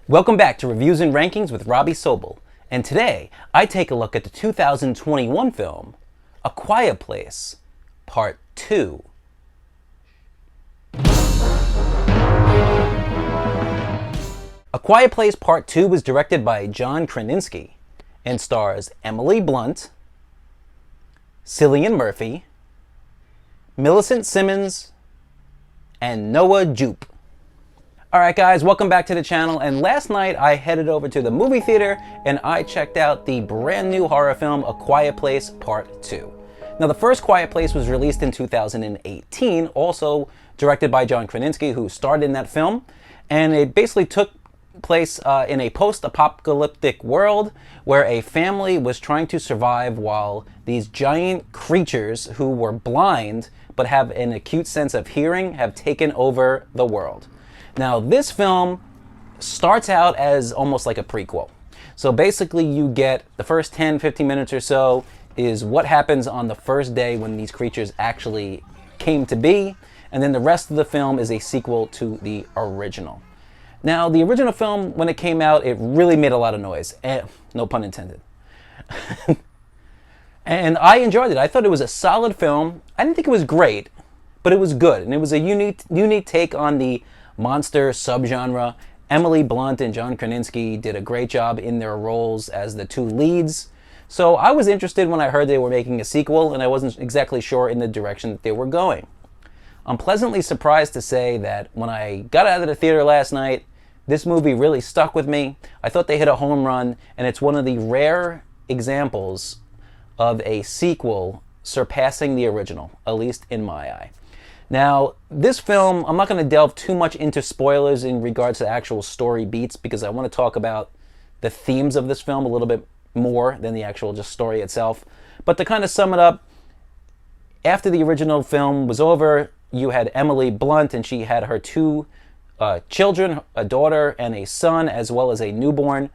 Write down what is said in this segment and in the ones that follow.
Welcome back to Reviews and Rankings with Robbie Sobel, and today I take a look at the 2021 film, A Quiet Place, Part 2. A Quiet Place Part 2 was directed by John Krasinski and stars Emily Blunt, Cillian Murphy, Millicent Simmonds, and Noah Jupe. Alright guys, welcome back to the channel, and last night I headed over to the movie theater and I checked out the brand new horror film A Quiet Place Part 2. Now the first Quiet Place was released in 2018, also directed by John Krasinski, who starred in that film, and it basically took place in a post-apocalyptic world where a family was trying to survive while these giant creatures who were blind but have an acute sense of hearing have taken over the world. Now, this film starts out as almost like a prequel. So basically you get the first 10-15 minutes or so is what happens on the first day when these creatures actually came to be, and then the rest of the film is a sequel to the original. Now, the original film, when it came out, it really made a lot of noise. No pun intended. And I enjoyed it. I thought it was a solid film. I didn't think it was great, but it was good. And it was a unique take on the monster subgenre. Emily Blunt and John Krasinski did a great job in their roles as the two leads. So I was interested when I heard they were making a sequel, and I wasn't exactly sure in the direction that they were going. I'm pleasantly surprised to say that when I got out of the theater last night, this movie really stuck with me. I thought they hit a home run, and it's one of the rare examples of a sequel surpassing the original, at least in my eye. Now, this film, I'm not going to delve too much into spoilers in regards to actual story beats, because I want to talk about the themes of this film a little bit more than the actual just story itself. But to kind of sum it up, after the original film was over, you had Emily Blunt, and she had her two children, a daughter and a son, as well as a newborn.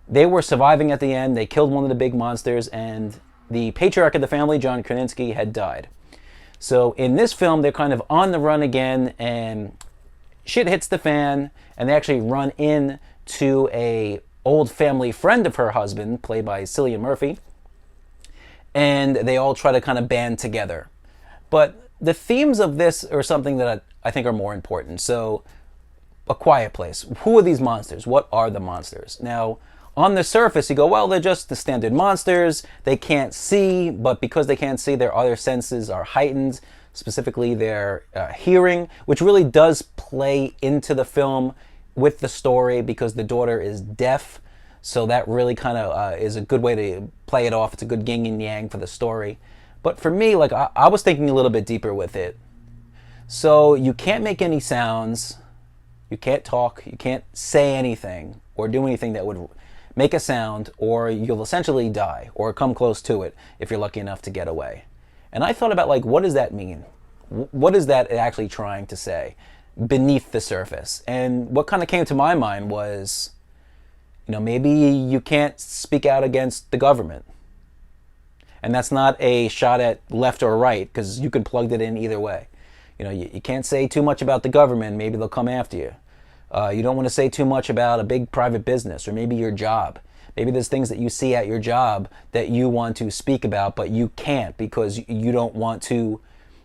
They were surviving at the end. They killed one of the big monsters, and the patriarch of the family, John Krasinski, had died. So in this film, they're kind of on the run again, and shit hits the fan, and they actually run into a old family friend of her husband, played by Cillian Murphy, and they all try to kind of band together. But the themes of this are something that I think are more important. So, A Quiet Place. Who are these monsters? What are the monsters? Now, on the surface, you go, well, they're just the standard monsters. They can't see, but because they can't see, their other senses are heightened, specifically their hearing, which really does play into the film with the story because the daughter is deaf. So that really kind of is a good way to play it off. It's a good yin and yang for the story. But for me, like I was thinking a little bit deeper with it. So you can't make any sounds, you can't talk, you can't say anything or do anything that would make a sound, or you'll essentially die or come close to it if you're lucky enough to get away. And I thought about, like, what does that mean? What is that actually trying to say beneath the surface? And what kind of came to my mind was, you know, maybe you can't speak out against the government. And that's not a shot at left or right, because you can plug it in either way. You know, you can't say too much about the government, maybe they'll come after you. You don't want to say too much about a big private business, or maybe your job. Maybe there's things that you see at your job that you want to speak about, but you can't because you don't want to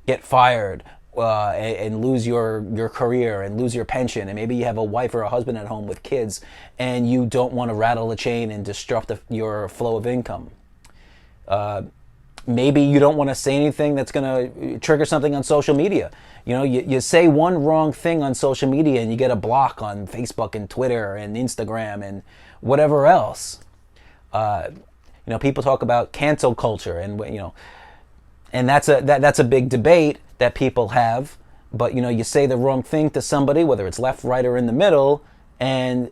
get fired and lose your career and lose your pension. And maybe you have a wife or a husband at home with kids, and you don't want to rattle the chain and disrupt your flow of income. Maybe you don't want to say anything that's going to trigger something on social media. You know, you say one wrong thing on social media and you get a block on Facebook and Twitter and Instagram and whatever else. You know, people talk about cancel culture, and you know, and that's a big debate that people have. But you know, you say the wrong thing to somebody, whether it's left, right, or in the middle, and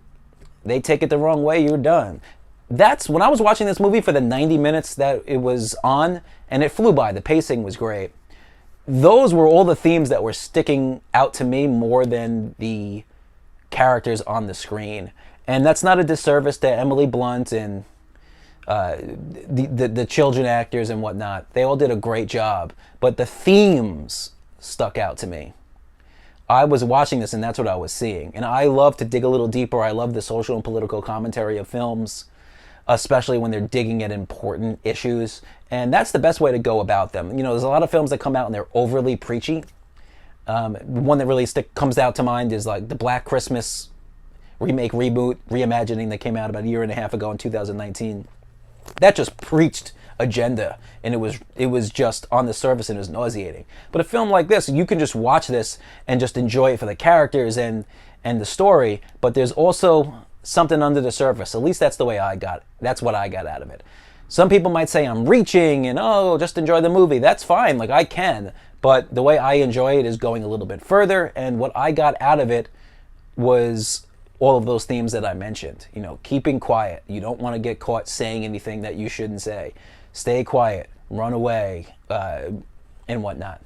they take it the wrong way, you're done. That's when I was watching this movie for the 90 minutes that it was on, and it flew by. The pacing was great. Those were all the themes that were sticking out to me more than the characters on the screen. And that's not a disservice to Emily Blunt and the children actors and whatnot. They all did a great job. But the themes stuck out to me. I was watching this and that's what I was seeing. And I love to dig a little deeper. I love the social and political commentary of films, especially when they're digging at important issues. And that's the best way to go about them. You know, there's a lot of films that come out and they're overly preachy. One that really comes out to mind is like the Black Christmas remake, reboot, reimagining that came out about a year and a half ago in 2019. That just preached agenda, and it was just on the surface and it was nauseating. But a film like this, you can just watch this and just enjoy it for the characters and the story, but there's also something under the surface. At least that's what I got out of it. Some people might say I'm reaching and just enjoy the movie. That's fine, like I can, but the way I enjoy it is going a little bit further, and what I got out of it was all of those themes that I mentioned. You know, keeping quiet. You don't want to get caught saying anything that you shouldn't say. Stay quiet, run away, and whatnot.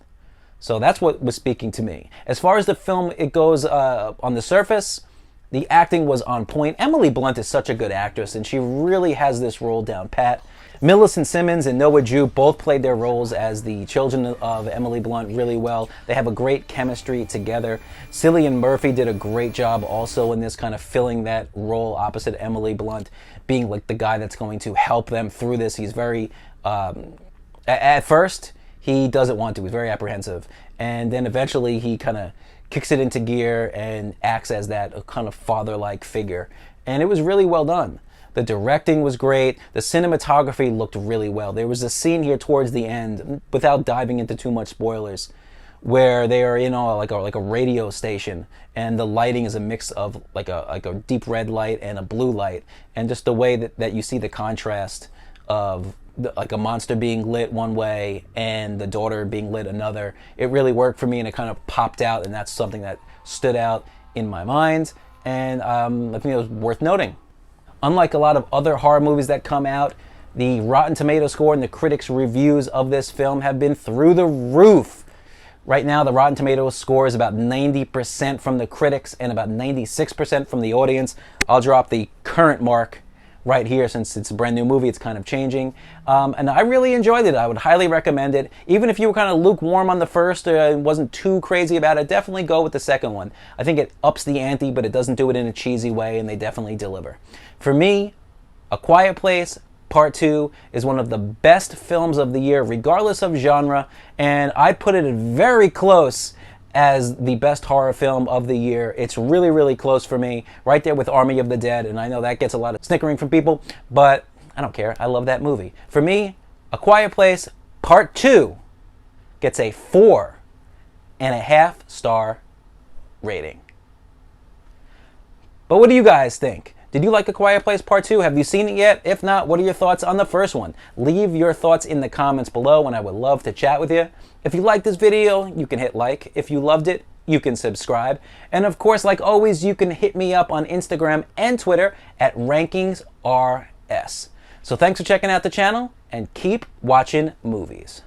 So that's what was speaking to me. As far as the film, it goes on the surface, the acting was on point. Emily Blunt is such a good actress, and she really has this role down pat. Millicent Simmonds and Noah Jupe both played their roles as the children of Emily Blunt really well. They have a great chemistry together. Cillian Murphy did a great job also in this, kind of filling that role opposite Emily Blunt, being like the guy that's going to help them through this. He's very, at first, he doesn't want to. He's very apprehensive. And then eventually he kind of kicks it into gear and acts as that kind of father-like figure. And it was really well done. The directing was great. The cinematography looked really well. There was a scene here towards the end, without diving into too much spoilers, where they are in like a radio station, and the lighting is a mix of like a deep red light and a blue light, and just the way that you see the contrast of like a monster being lit one way and the daughter being lit another. It really worked for me, and it kind of popped out, and that's something that stood out in my mind, and I think it was worth noting. Unlike a lot of other horror movies that come out, the Rotten Tomato score and the critics' reviews of this film have been through the roof. Right now, the Rotten Tomatoes score is about 90% from the critics and about 96% from the audience. I'll drop the current mark right here since it's a brand new movie. It's kind of changing. And I really enjoyed it. I would highly recommend it. Even if you were kind of lukewarm on the first, wasn't too crazy about it, definitely go with the second one. I think it ups the ante, but it doesn't do it in a cheesy way, and they definitely deliver. For me, A Quiet Place Part 2 is one of the best films of the year, regardless of genre, and I'd put it very close as the best horror film of the year. It's really, really close for me, right there with Army of the Dead, and I know that gets a lot of snickering from people, but I don't care. I love that movie. For me, A Quiet Place Part 2 gets a 4.5 star rating. But what do you guys think? Did you like A Quiet Place Part 2? Have you seen it yet? If not, what are your thoughts on the first one? Leave your thoughts in the comments below, and I would love to chat with you. If you liked this video, you can hit like. If you loved it, you can subscribe. And of course, like always, you can hit me up on Instagram and Twitter at RankingsRS. So thanks for checking out the channel, and keep watching movies.